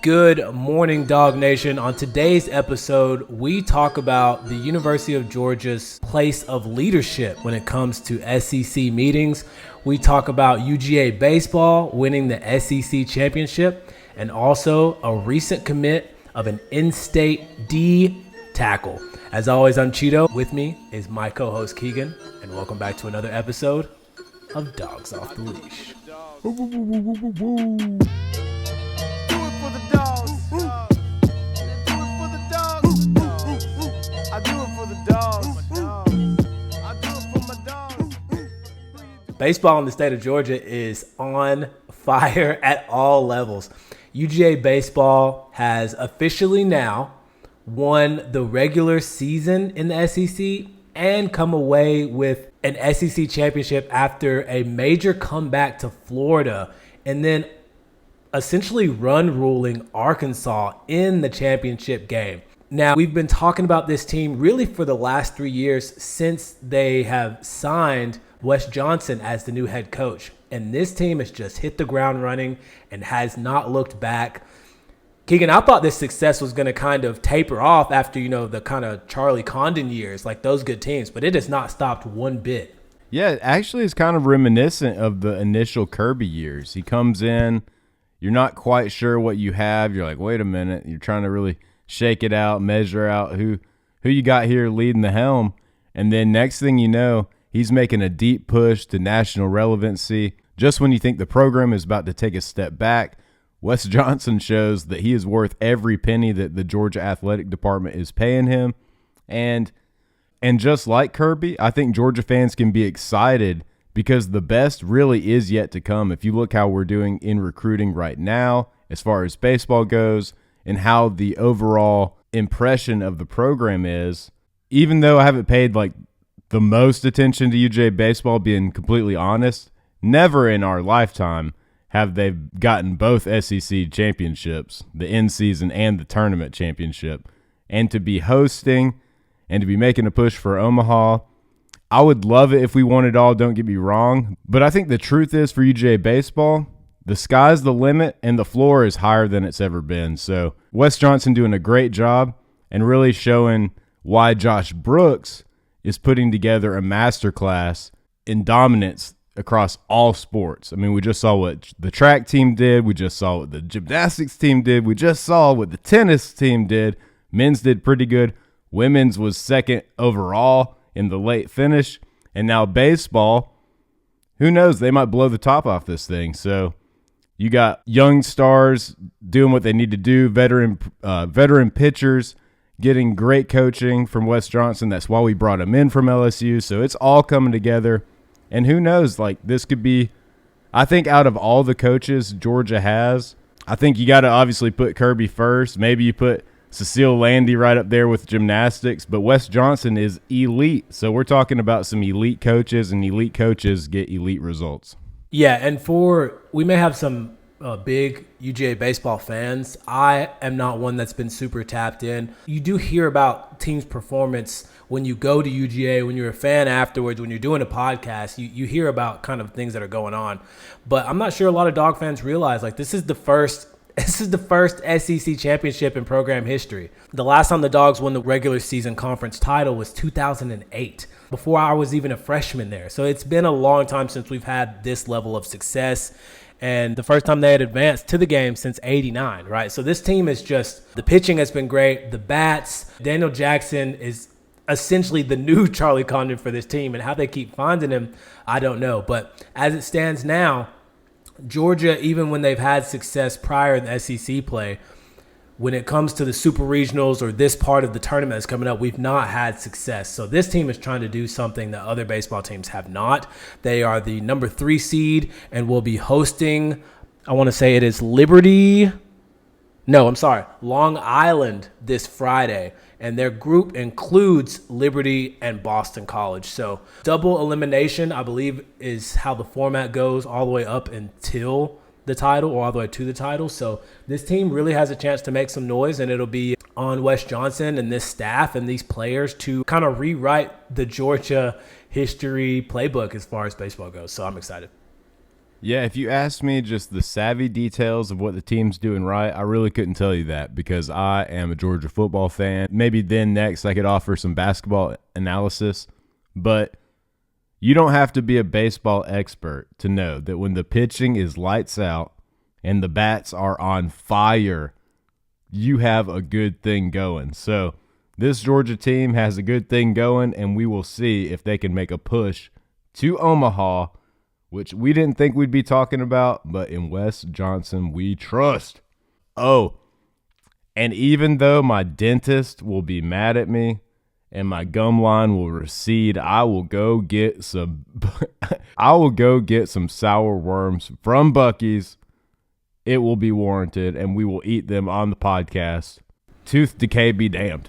Good morning, Dog Nation. On today's episode, we talk about the University of Georgia's place of leadership when it comes to SEC meetings. We talk about UGA baseball winning the SEC championship and also a recent commit of an in-state D tackle. As always, I'm Cheeto. With me is my co-host Keegan, and welcome back to another episode of Dogs Off the Leash. Baseball in the state of Georgia is on fire at all levels. UGA baseball has officially now won the regular season in the SEC and come away with an SEC championship after a major comeback to Florida and then essentially run-ruling Arkansas in the championship game. Now, we've been talking about this team really for the last 3 years since they have signed Wes Johnson as the new head coach. And this team has just hit the ground running and has not looked back. Keegan, I thought this success was going to kind of taper off after, the kind of Charlie Condon years, like those good teams, but it has not stopped one bit. Yeah, actually it's kind of reminiscent of the initial Kirby years. He comes in, you're not quite sure what you have. You're like, wait a minute. You're trying to really shake it out, measure out who you got here leading the helm. And then next thing you know, he's making a deep push to national relevancy. Just when you think the program is about to take a step back, Wes Johnson shows that he is worth every penny that the Georgia Athletic Department is paying him. And just like Kirby, I think Georgia fans can be excited because the best really is yet to come. If you look how we're doing in recruiting right now, as far as baseball goes, and how the overall impression of the program is, even though I haven't paid the most attention to UJ baseball, being completely honest, never in our lifetime have they gotten both SEC championships, the in-season and the tournament championship. And to be hosting and to be making a push for Omaha, I would love it if we won it all, don't get me wrong. But I think the truth is for UJ baseball, the sky's the limit and the floor is higher than it's ever been. So Wes Johnson doing a great job and really showing why Josh Brooks is putting together a masterclass in dominance across all sports. I mean, we just saw what the track team did. We just saw what the gymnastics team did. We just saw what the tennis team did. Men's did pretty good. Women's was second overall in the late finish. And now baseball, who knows? They might blow the top off this thing. So you got young stars doing what they need to do, veteran pitchers getting great coaching from Wes Johnson. That's why we brought him in from LSU. So it's all coming together. And who knows, this could be, I think out of all the coaches Georgia has, I think you got to obviously put Kirby first. Maybe you put Cecile Landy right up there with gymnastics. But Wes Johnson is elite. So we're talking about some elite coaches, and elite coaches get elite results. Yeah, and we may have some big UGA baseball fans. I am not one that's been super tapped in. You do hear about teams' performance when you go to UGA, when you're a fan afterwards, when you're doing a podcast, you hear about kind of things that are going on. But I'm not sure a lot of Dog fans realize this is the first SEC championship in program history. The last time the Dogs won the regular season conference title was 2008, before I was even a freshman there. So it's been a long time since we've had this level of success. And the first time they had advanced to the game since '89, right? So this team is just, the pitching has been great. The bats, Daniel Jackson is essentially the new Charlie Condon for this team, and how they keep finding him, I don't know. But as it stands now, Georgia, even when they've had success prior in the SEC play, when it comes to the super regionals or this part of the tournament that's coming up, we've not had success. So this team is trying to do something that other baseball teams have not. They are the number 3 seed and will be hosting, I want to say it is Long Island this Friday. And their group includes Liberty and Boston College. So double elimination, I believe, is how the format goes all the way up until the title or all the way to the title. So this team really has a chance to make some noise, and it'll be on Wes Johnson and this staff and these players to kind of rewrite the Georgia history playbook as far as baseball goes. So I'm excited. Yeah, if you asked me just the savvy details of what the team's doing right, I really couldn't tell you that because I am a Georgia football fan. Maybe then next I could offer some basketball analysis, but you don't have to be a baseball expert to know that when the pitching is lights out and the bats are on fire, you have a good thing going. So this Georgia team has a good thing going, and we will see if they can make a push to Omaha, which we didn't think we'd be talking about, but in Wes Johnson we trust. Oh, and even though my dentist will be mad at me and my gum line will recede, I will go get some sour worms from Buc-ee's. It will be warranted, and we will eat them on the podcast. Tooth decay be damned.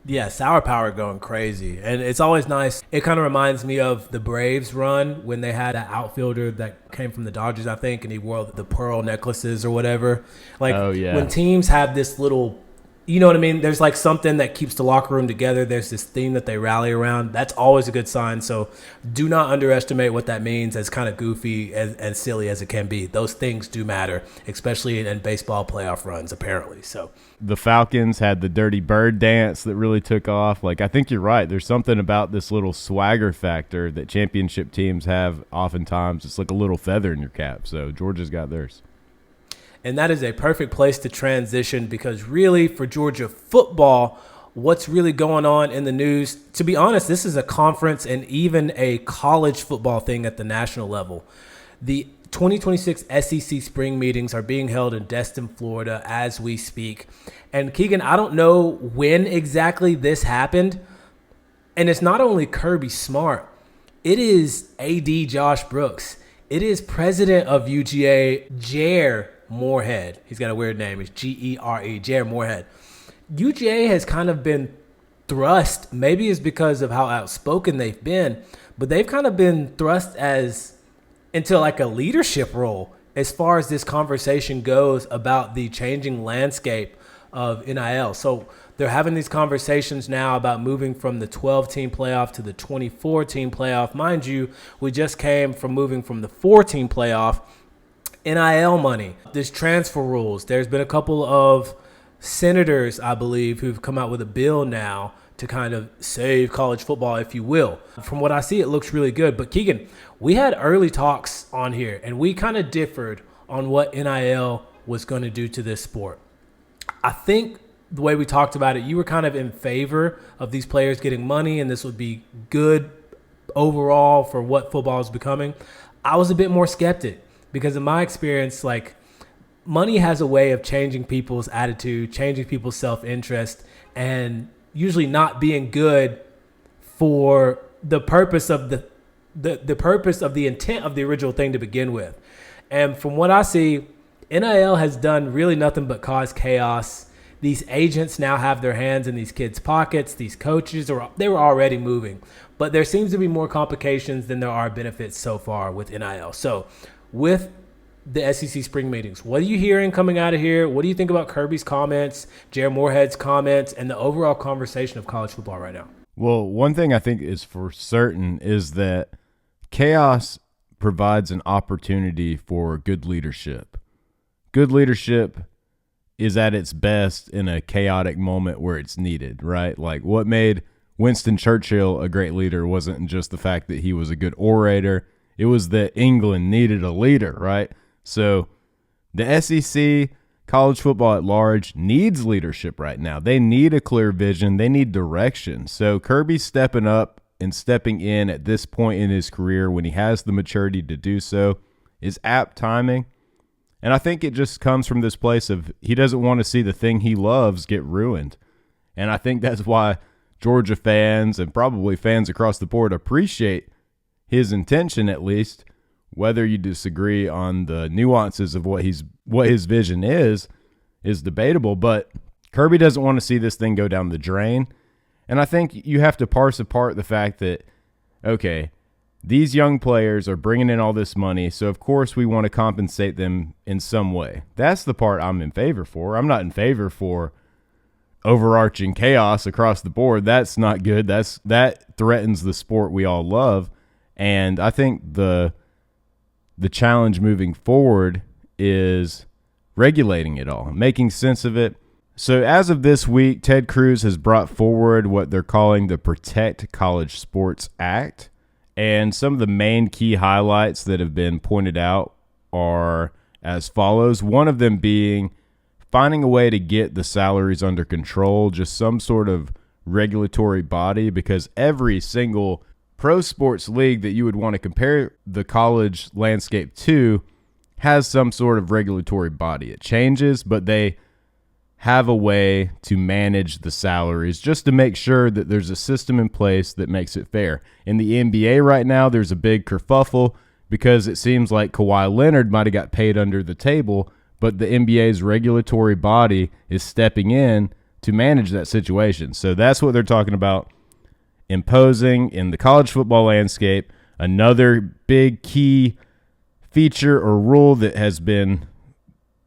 Yeah, sour power going crazy. And it's always nice. It kind of reminds me of the Braves run when they had an outfielder that came from the Dodgers, I think, and he wore the pearl necklaces or whatever. Like, oh, yeah. When teams have this little, you know what I mean? There's like something that keeps the locker room together. There's this theme that they rally around. That's always a good sign. So do not underestimate what that means, as kind of goofy and silly as it can be. Those things do matter, especially in baseball playoff runs, apparently. So the Falcons had the Dirty Bird dance that really took off. Like, I think you're right. There's something about this little swagger factor that championship teams have oftentimes. It's like a little feather in your cap. So Georgia's got theirs. And that is a perfect place to transition because really for Georgia football, what's really going on in the news, to be honest, this is a conference and even a college football thing at the national level. The 2026 SEC spring meetings are being held in Destin, Florida as we speak. And Keegan, I don't know when exactly this happened. And it's not only Kirby Smart. It is AD Josh Brooks. It is president of UGA, Jer Moorhead. He's got a weird name. It's Gere, Jer Moorhead. UGA has kind of been thrust, maybe it's because of how outspoken they've been, but they've kind of been thrust into like a leadership role as far as this conversation goes about the changing landscape of NIL. So they're having these conversations now about moving from the 12-team playoff to the 24-team playoff. Mind you, we just came from moving from the 4-team playoff. NIL money, there's transfer rules. There's been a couple of senators, I believe, who've come out with a bill now to kind of save college football, if you will. From what I see, it looks really good. But Keegan, we had early talks on here, and we kind of differed on what NIL was going to do to this sport. I think the way we talked about it, you were kind of in favor of these players getting money, and this would be good overall for what football is becoming. I was a bit more skeptic because in my experience, like, money has a way of changing people's attitude, changing people's self-interest, and usually not being good for the purpose of the purpose of the intent of the original thing to begin with. And from what I see, NIL has done really nothing but cause chaos. These agents now have their hands in these kids' pockets. These coaches, they were already moving. But there seems to be more complications than there are benefits so far with NIL. So with the SEC spring meetings, what are you hearing coming out of here? What do you think about Kirby's comments, Jer Moorhead's comments, and the overall conversation of college football right now? Well, one thing I think is for certain is that chaos provides an opportunity for good leadership. Good leadership is at its best in a chaotic moment where it's needed, right? Like, what made Winston Churchill a great leader wasn't just the fact that he was a good orator. It was that England needed a leader, right? So the SEC, college football at large, needs leadership right now. They need a clear vision. They need direction. So Kirby's stepping up and stepping in at this point in his career when he has the maturity to do so is apt timing. And I think it just comes from this place of he doesn't want to see the thing he loves get ruined. And I think that's why Georgia fans and probably fans across the board appreciate his intention, at least. Whether you disagree on the nuances of what his vision is debatable. But Kirby doesn't want to see this thing go down the drain. And I think you have to parse apart the fact that, okay, these young players are bringing in all this money, so of course we want to compensate them in some way. That's the part I'm in favor for. I'm not in favor for overarching chaos across the board. That's not good. That threatens the sport we all love. And I think the the challenge moving forward is regulating it all, making sense of it. So as of this week, Ted Cruz has brought forward what they're calling the Protect College Sports Act. And some of the main key highlights that have been pointed out are as follows. One of them being finding a way to get the salaries under control, just some sort of regulatory body, because every single pro sports league that you would want to compare the college landscape to has some sort of regulatory body. It changes, but they have a way to manage the salaries just to make sure that there's a system in place that makes it fair. In the NBA right now, there's a big kerfuffle because it seems like Kawhi Leonard might have got paid under the table, but the NBA's regulatory body is stepping in to manage that situation. So that's what they're talking about imposing in the college football landscape. Another big key feature or rule that has been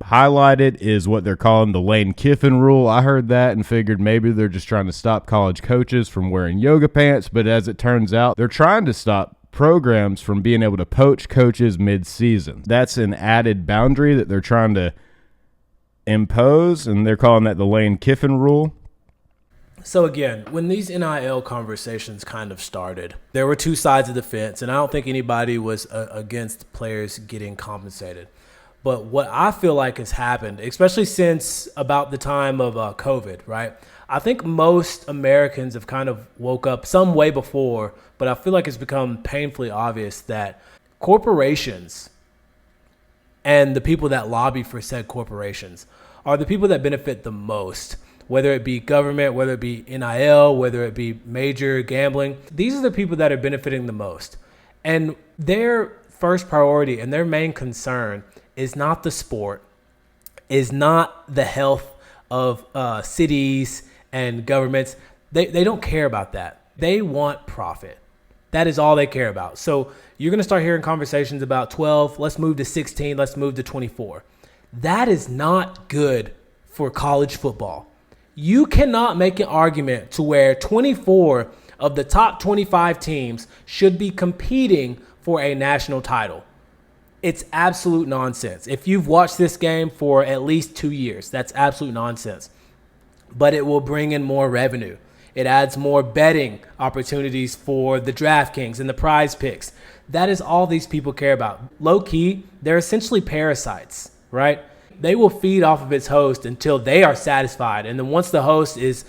highlighted is what they're calling the Lane Kiffin rule. I heard that and figured maybe they're just trying to stop college coaches from wearing yoga pants, but as it turns out, they're trying to stop programs from being able to poach coaches mid-season. That's an added boundary that they're trying to impose, and they're calling that the Lane Kiffin rule. So again, when these NIL conversations kind of started, there were two sides of the fence, and I don't think anybody was against players getting compensated. But what I feel like has happened, especially since about the time of COVID, right? I think most Americans have kind of woke up some way before, but I feel like it's become painfully obvious that corporations and the people that lobby for said corporations are the people that benefit the most, whether it be government, whether it be NIL, whether it be major gambling. These are the people that are benefiting the most. And their first priority and their main concern is not the sport, is not the health of cities and governments. They don't care about that. They want profit. That is all they care about. So you're going to start hearing conversations about 12, let's move to 16, let's move to 24. That is not good for college football. You cannot make an argument to where 24 of the top 25 teams should be competing for a national title. It's absolute nonsense. If you've watched this game for at least 2 years, that's absolute nonsense. But it will bring in more revenue. It adds more betting opportunities for the DraftKings and the prize picks. That is all these people care about. Low key, they're essentially parasites, right? They will feed off of its host until they are satisfied. And then once the host is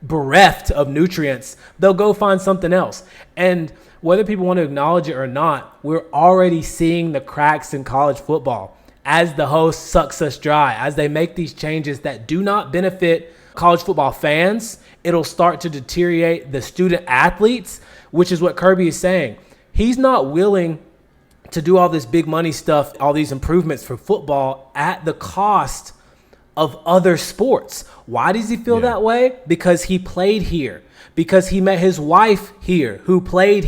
bereft of nutrients, they'll go find something else. And whether people want to acknowledge it or not, we're already seeing the cracks in college football as the host sucks us dry, as they make these changes that do not benefit college football fans. It'll start to deteriorate the student athletes, which is what Kirby is saying. He's not willing to do all this big money stuff, all these improvements for football at the cost of other sports. Why does he feel that way? Because he played here. Because he met his wife here, who played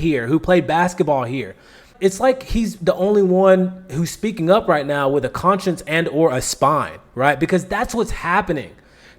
basketball here. It's like he's the only one who's speaking up right now with a conscience and or a spine, right? Because that's what's happening.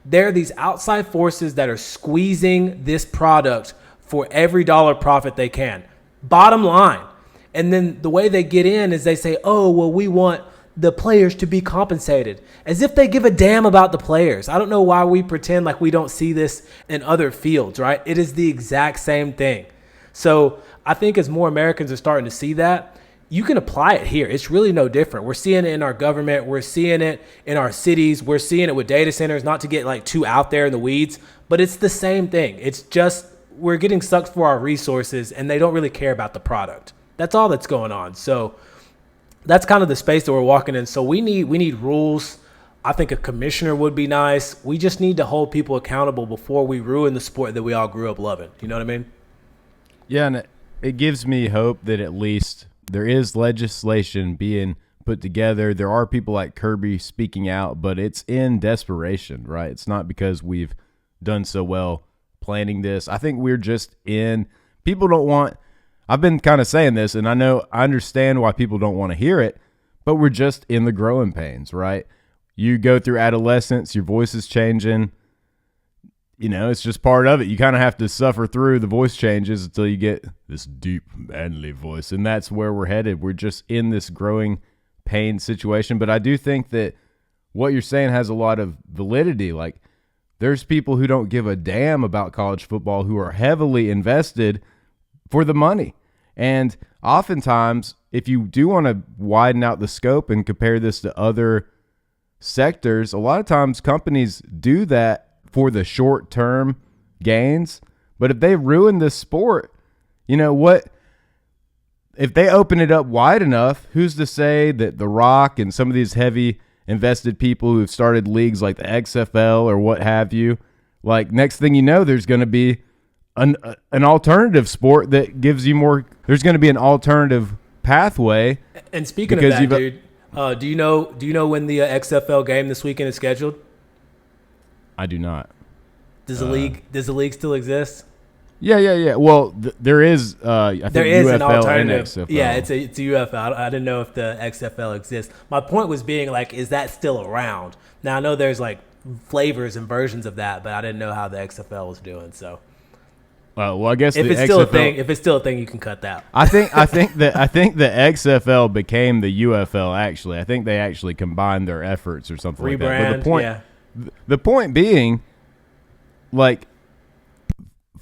There are these outside forces that are squeezing this product for every dollar profit they can. Bottom line. And then the way they get in is they say, oh, well, we want the players to be compensated, as if they give a damn about the players. I don't know why we pretend like we don't see this in other fields, right? It is the exact same thing. So I think as more Americans are starting to see that, you can apply it here. It's really no different. We're seeing it in our government. We're seeing it in our cities. We're seeing it with data centers, not to get like too out there in the weeds, but it's the same thing. It's just we're getting sucked for our resources and they don't really care about the product. That's all that's going on. So that's kind of the space that we're walking in. So we need rules. I think a commissioner would be nice. We just need to hold people accountable before we ruin the sport that we all grew up loving. You know what I mean? Yeah, and it gives me hope that at least there is legislation being put together. There are people like Kirby speaking out, but it's in desperation, right? It's not because we've done so well planning this. I think we're just in – people don't want – I've been kind of saying this, and I understand why people don't want to hear it, but we're just in the growing pains, right? You go through adolescence, your voice is changing. it's just part of it. You kind of have to suffer through the voice changes until you get this deep, manly voice. And that's where we're headed. We're just in this growing pain situation. But I do think that what you're saying has a lot of validity. Like, there's people who don't give a damn about college football who are heavily invested for the money. And oftentimes, if you do want to widen out the scope and compare this to other sectors, a lot of times companies do that for the short-term gains. But if they ruin this sport, what? If they open it up wide enough, who's to say that The Rock and some of these heavy invested people who've started leagues like the XFL or what have you, like, next thing you know, there's going to be an alternative sport that gives you more. There's going to be an alternative pathway. And speaking of that, dude, do you know when the XFL game this weekend is scheduled? I do not. Does the league still exist? Yeah. Well, there is. I think there is UFL an alternative. and XFL. Yeah, it's a UFL. I didn't know if the XFL exists. My point was being like, is that still around? Now I know there's like flavors and versions of that, but I didn't know how the XFL was doing. So, well, I guess if it's still a thing, you can cut that. I think the XFL became the UFL. Actually, I think they actually combined their efforts or something like that. But the point being, like,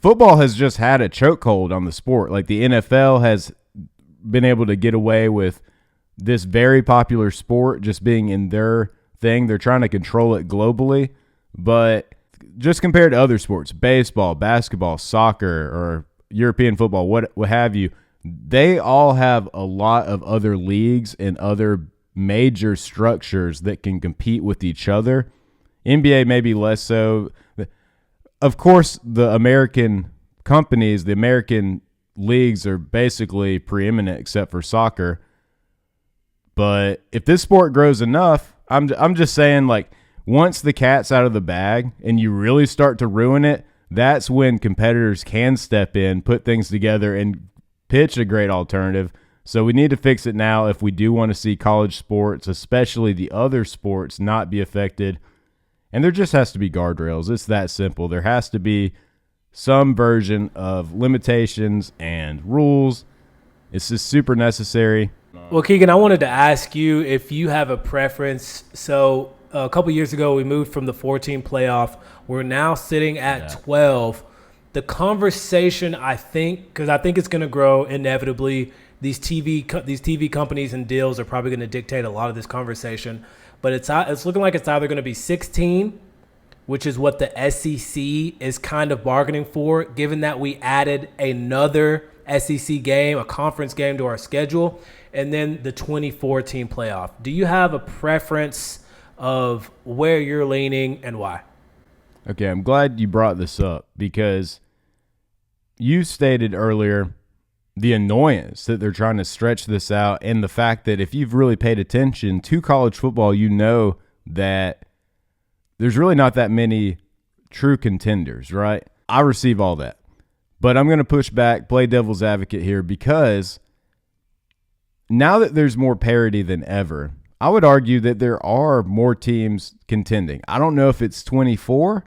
football has just had a chokehold on the sport. Like, the NFL has been able to get away with this very popular sport just being in their thing. They're trying to control it globally, but just compared to other sports, baseball, basketball, soccer, or European football, what have you, they all have a lot of other leagues and other major structures that can compete with each other. NBA maybe less so. Of course, the American companies, the American leagues are basically preeminent except for soccer. But if this sport grows enough, I'm just saying, like, once the cat's out of the bag and you really start to ruin it, that's when competitors can step in, put things together, and pitch a great alternative. So we need to fix it now if we do want to see college sports, especially the other sports, not be affected. And there just has to be guardrails. It's that simple. There has to be some version of limitations and rules. It's just super necessary. Well, Keegan, I wanted to ask you if you have a preference. So a couple years ago, we moved from the 14 playoff. We're now sitting at 12. The conversation, I think, because I think it's going to grow inevitably. These TV companies and deals are probably going to dictate a lot of this conversation. But it's looking like it's either going to be 16, which is what the SEC is kind of bargaining for, given that we added another SEC game, a conference game to our schedule, and then the 2014 playoff. Do you have a preference of where you're leaning and why? Okay, I'm glad you brought this up because you stated earlier the annoyance that they're trying to stretch this out, and the fact that if you've really paid attention to college football, you know that there's really not that many true contenders, right? I receive all that. But I'm going to push back, play devil's advocate here, because now that there's more parity than ever, I would argue that there are more teams contending. I don't know if it's 24,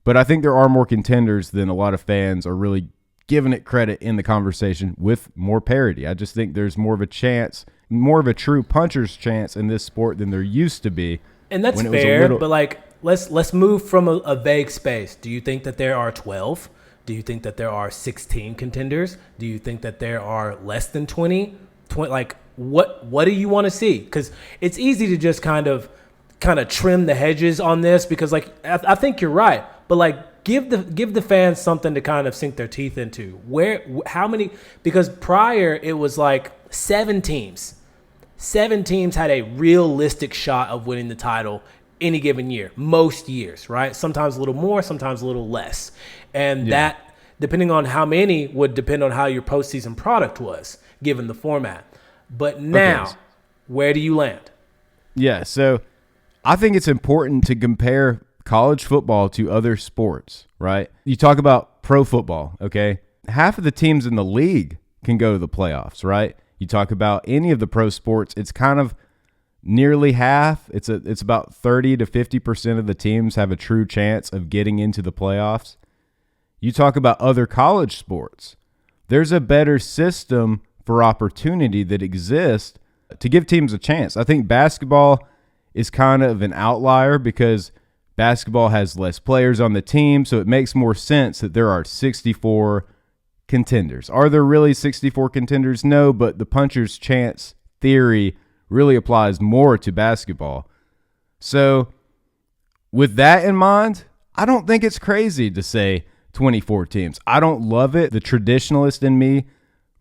but I think there are more contenders than a lot of fans are really giving it credit in the conversation with more parity. I just think there's more of a chance, more of a true puncher's chance in this sport than there used to be. And that's fair, but like let's move from a vague space. Do you think that there are 12? Do you think that there are 16 contenders? Do you think that there are less than 20? Like what do you want to see? Because it's easy to just kind of trim the hedges on this because like I think you're right, but like give the fans something to kind of sink their teeth into. How many? Because prior it was like 7 teams. 7 teams had a realistic shot of winning the title any given year, most years, right? Sometimes a little more, sometimes a little less. And that, depending on how many, would depend on how your postseason product was, given the format. But now, where do you land? Yeah, so I think it's important to compare college football to other sports, right? You talk about pro football, okay? Half of the teams in the league can go to the playoffs, right? You talk about any of the pro sports, it's kind of nearly half. It's about 30 to 50% of the teams have a true chance of getting into the playoffs. You talk about other college sports. There's a better system for opportunity that exists to give teams a chance. I think basketball is kind of an outlier because basketball has less players on the team, so it makes more sense that there are 64 contenders. Are there really 64 contenders? No, but the puncher's chance theory really applies more to basketball. So with that in mind, I don't think it's crazy to say 24 teams. I don't love it. The traditionalist in me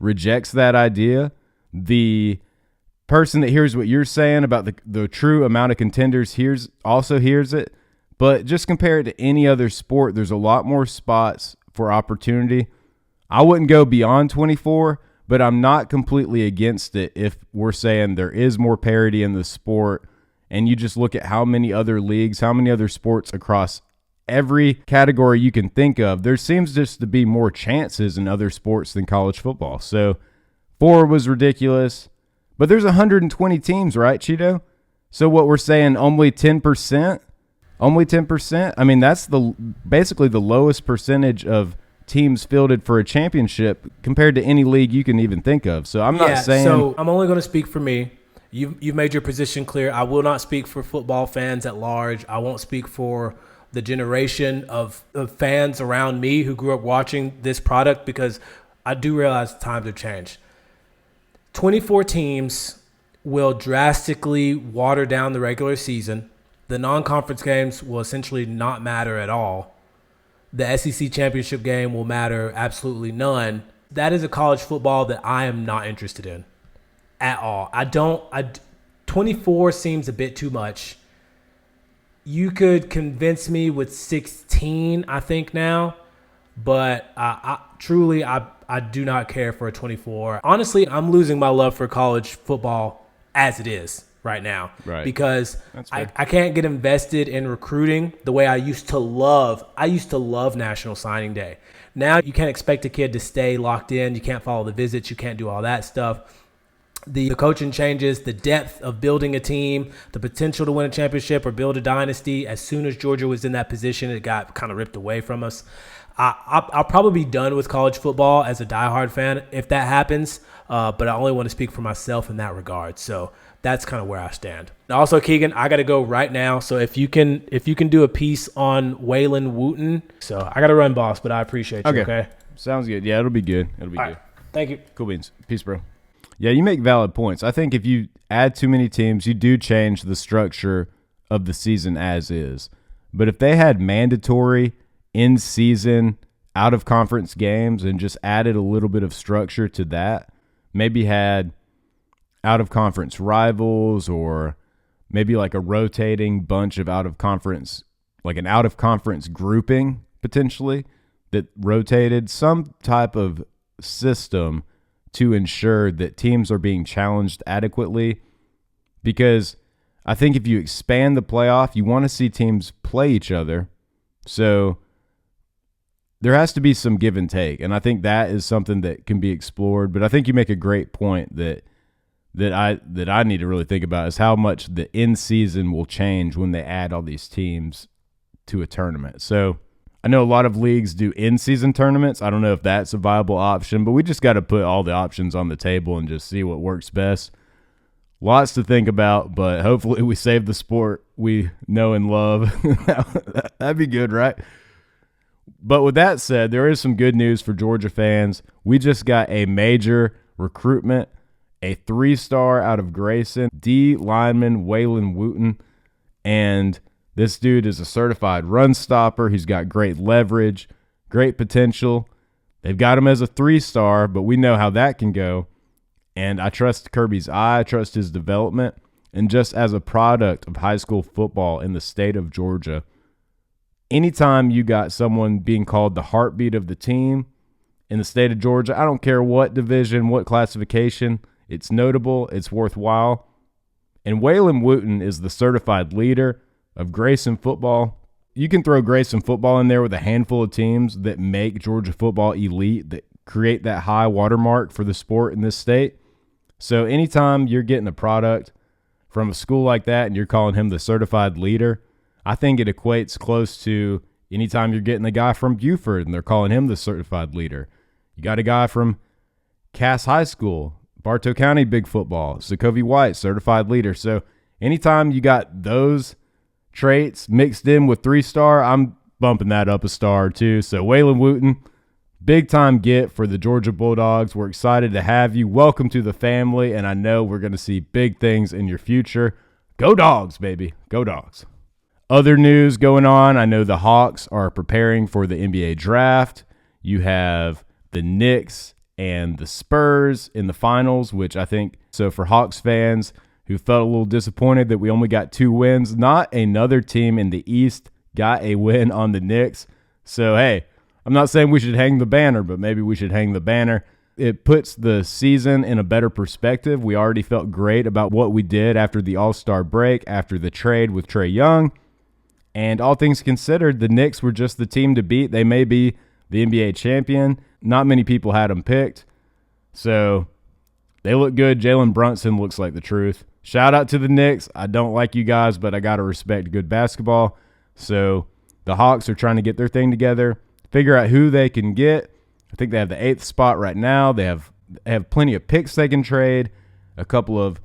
rejects that idea. The person that hears what you're saying about the true amount of contenders also hears it. But just compare it to any other sport, there's a lot more spots for opportunity. I wouldn't go beyond 24, but I'm not completely against it if we're saying there is more parity in the sport, and you just look at how many other leagues, how many other sports across every category you can think of, there seems just to be more chances in other sports than college football. So 4 was ridiculous, but there's 120 teams, right, Cheeto? So what we're saying, only 10%? Only 10%? I mean, that's basically the lowest percentage of teams fielded for a championship compared to any league you can even think of. So I'm not saying. So I'm only going to speak for me. You've made your position clear. I will not speak for football fans at large. I won't speak for the generation of fans around me who grew up watching this product, because I do realize times have changed. 24 teams will drastically water down the regular season. The non-conference games will essentially not matter at all. The SEC championship game will matter absolutely none. That is a college football that I am not interested in at all. 24 seems a bit too much. You could convince me with 16, I think now, but I truly do not care for a 24. Honestly, I'm losing my love for college football as it is right now, right? Because I can't get invested in recruiting the way I used to love. I used to love National Signing Day. Now you can't expect a kid to stay locked in. You can't follow the visits. You can't do all that stuff. The coaching changes, the depth of building a team, the potential to win a championship or build a dynasty. As soon as Georgia was in that position, it got kind of ripped away from us. I'll probably be done with college football as a diehard fan if that happens, but I only want to speak for myself in that regard. So that's kind of where I stand. Also, Keegan, I got to go right now. So if you can do a piece on Waylon Wooten. So I got to run, boss, but I appreciate you, okay? Sounds good. Yeah, it'll be good. It'll be good. Right. Thank you. Cool beans. Peace, bro. Yeah, you make valid points. I think if you add too many teams, you do change the structure of the season as is. But if they had mandatory in-season, out-of-conference games and just added a little bit of structure to that, maybe had out-of-conference rivals or maybe like a rotating bunch of out-of-conference, like an out-of-conference grouping potentially that rotated, some type of system to ensure that teams are being challenged adequately. Because I think if you expand the playoff, you want to see teams play each other. So there has to be some give and take. And I think that is something that can be explored. But I think you make a great point that I need to really think about is how much the in-season will change when they add all these teams to a tournament. So I know a lot of leagues do in-season tournaments. I don't know if that's a viable option, but we just got to put all the options on the table and just see what works best. Lots to think about, but hopefully we save the sport we know and love. That'd be good, right? But with that said, there is some good news for Georgia fans. We just got a major recruitment, a 3-star out of Grayson, D-Lineman Waylon Wooten, and this dude is a certified run stopper. He's got great leverage, great potential. They've got him as a 3-star, but we know how that can go. And I trust Kirby's eye. I trust his development. And just as a product of high school football in the state of Georgia, anytime you got someone being called the heartbeat of the team in the state of Georgia, I don't care what division, what classification, it's notable, it's worthwhile. And Waylon Wooten is the certified leader of Grayson football. You can throw Grayson football in there with a handful of teams that make Georgia football elite, that create that high watermark for the sport in this state. So anytime you're getting a product from a school like that and you're calling him the certified leader, I think it equates close to anytime you're getting a guy from Buford and they're calling him the certified leader. You got a guy from Cass High School, Bartow County Big Football, Sokovie White, certified leader. So anytime you got those traits mixed in with 3-star, I'm bumping that up a star or two. So Waylon Wooten, big time get for the Georgia Bulldogs. We're excited to have you. Welcome to the family, and I know we're going to see big things in your future. Go Dogs, baby. Go Dogs. Other news going on, I know the Hawks are preparing for the NBA draft. You have the Knicks and the Spurs in the finals, which I think, so for Hawks fans who felt a little disappointed that we only got 2 wins, not another team in the East got a win on the Knicks. So, hey, I'm not saying we should hang the banner, but maybe we should hang the banner. It puts the season in a better perspective. We already felt great about what we did after the All-Star break, after the trade with Trae Young. And all things considered, the Knicks were just the team to beat. They may be the NBA champion. Not many people had them picked. So they look good. Jalen Brunson looks like the truth. Shout out to the Knicks. I don't like you guys, but I got to respect good basketball. So the Hawks are trying to get their thing together, figure out who they can get. I think they have the 8th spot right now. They have plenty of picks they can trade, a couple of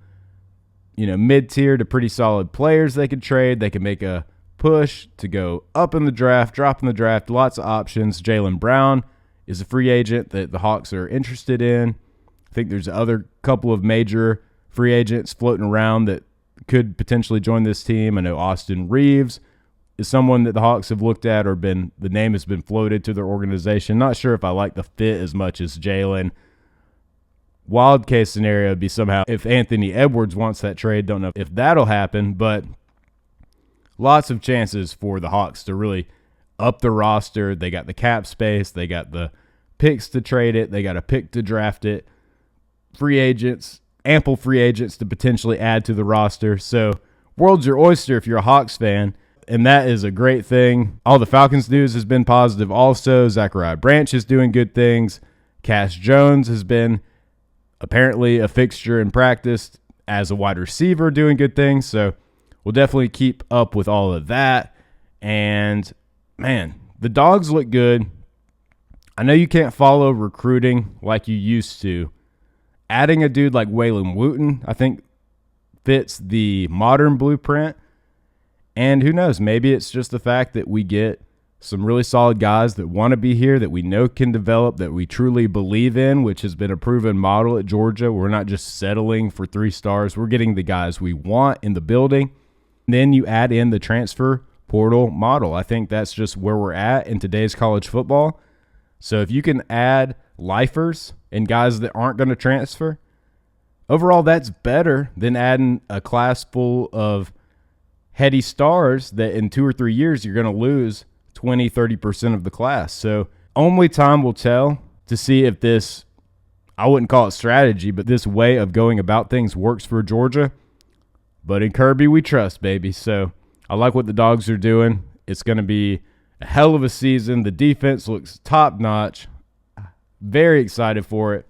mid-tier to pretty solid players they could trade. They can make a push to go up in the draft, drop in the draft, lots of options. Jaylen Brown is a free agent that the Hawks are interested in. I think there's other couple of major free agents floating around that could potentially join this team. I know Austin Reeves is someone that the Hawks have looked at or the name has been floated to their organization. Not sure if I like the fit as much as Jalen. Wild case scenario would be somehow if Anthony Edwards wants that trade. Don't know if that'll happen, but lots of chances for the Hawks to really up the roster. They got the cap space. They got the picks to trade it. They got a pick to draft it. Free agents, ample free agents to potentially add to the roster. So world's your oyster if you're a Hawks fan, and that is a great thing. All the Falcons news has been positive also. Zachariah Branch is doing good things. Cash Jones has been apparently a fixture in practice as a wide receiver doing good things. So we'll definitely keep up with all of that. And, man, the Dogs look good. I know you can't follow recruiting like you used to. Adding a dude like Waylon Wooten, I think, fits the modern blueprint. And who knows, maybe it's just the fact that we get some really solid guys that want to be here, that we know can develop, that we truly believe in, which has been a proven model at Georgia. We're not just settling for 3 stars. We're getting the guys we want in the building. And then you add in the transfer portal model. I think that's just where we're at in today's college football. So if you can add lifers and guys that aren't going to transfer, overall that's better than adding a class full of heady stars that in 2 or 3 years you're going to lose 20, 30% of the class. So only time will tell to see if this, I wouldn't call it strategy, but this way of going about things works for Georgia. But in Kirby, we trust, baby. So I like what the Dogs are doing. It's going to be a hell of a season. The defense looks top-notch. Very excited for it.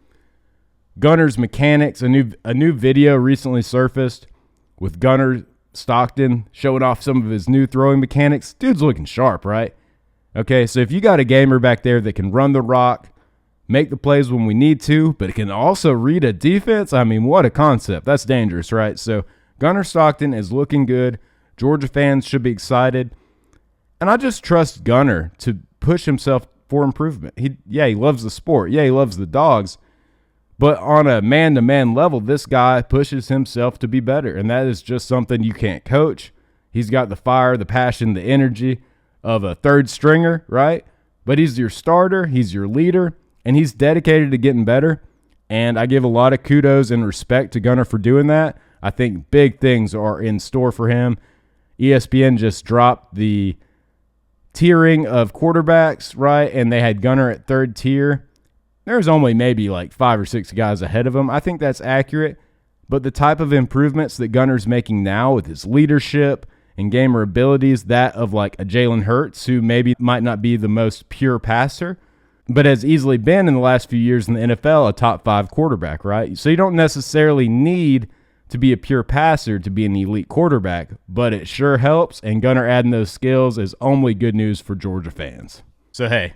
Gunner's mechanics, a new video recently surfaced with Gunner Stockton showing off some of his new throwing mechanics. Dude's looking sharp, right? Okay, so if you got a gamer back there that can run the rock, make the plays when we need to, but it can also read a defense, I mean, what a concept. That's dangerous, right? So Gunner Stockton is looking good. Georgia fans should be excited. And I just trust Gunner to push himself for improvement. He loves the sport. Yeah, he loves the Dogs. But on a man-to-man level, this guy pushes himself to be better, and that is just something you can't coach. He's got the fire, the passion, the energy of a third stringer, right? But he's your starter, he's your leader, and he's dedicated to getting better. And I give a lot of kudos and respect to Gunner for doing that. I think big things are in store for him. ESPN just dropped the tiering of quarterbacks, right? And they had Gunner at 3rd tier. There's only maybe like 5 or 6 guys ahead of him. I think that's accurate. But the type of improvements that Gunner's making now with his leadership and gamer abilities, that of like a Jalen Hurts, who maybe might not be the most pure passer, but has easily been in the last few years in the NFL a top 5 quarterback, right? So you don't necessarily need to be a pure passer to be an elite quarterback, but it sure helps, and Gunnar adding those skills is only good news for Georgia fans. So, hey,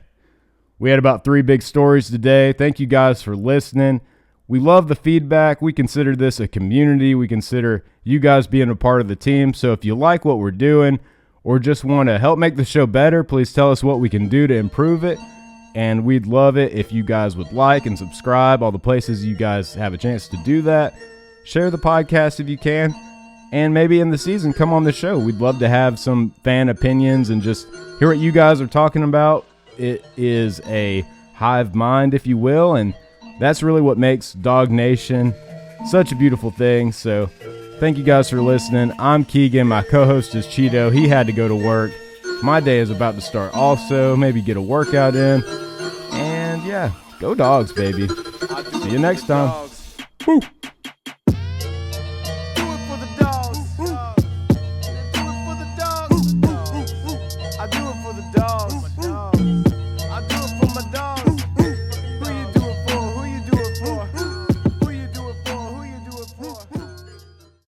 we had about 3 big stories today. Thank you guys for listening. We love the feedback. We consider this a community. We consider you guys being a part of the team. So if you like what we're doing or just want to help make the show better, please tell us what we can do to improve it. And we'd love it if you guys would like and subscribe, all the places you guys have a chance to do that. Share the podcast if you can. And maybe in the season, come on the show. We'd love to have some fan opinions and just hear what you guys are talking about. It is a hive mind, if you will, and that's really what makes Dog Nation such a beautiful thing. So thank you guys for listening. I'm Keegan. My co-host is Cheeto. He had to go to work. My day is about to start also. Maybe get a workout in. And yeah, go Dogs, baby. See you next time. Woo.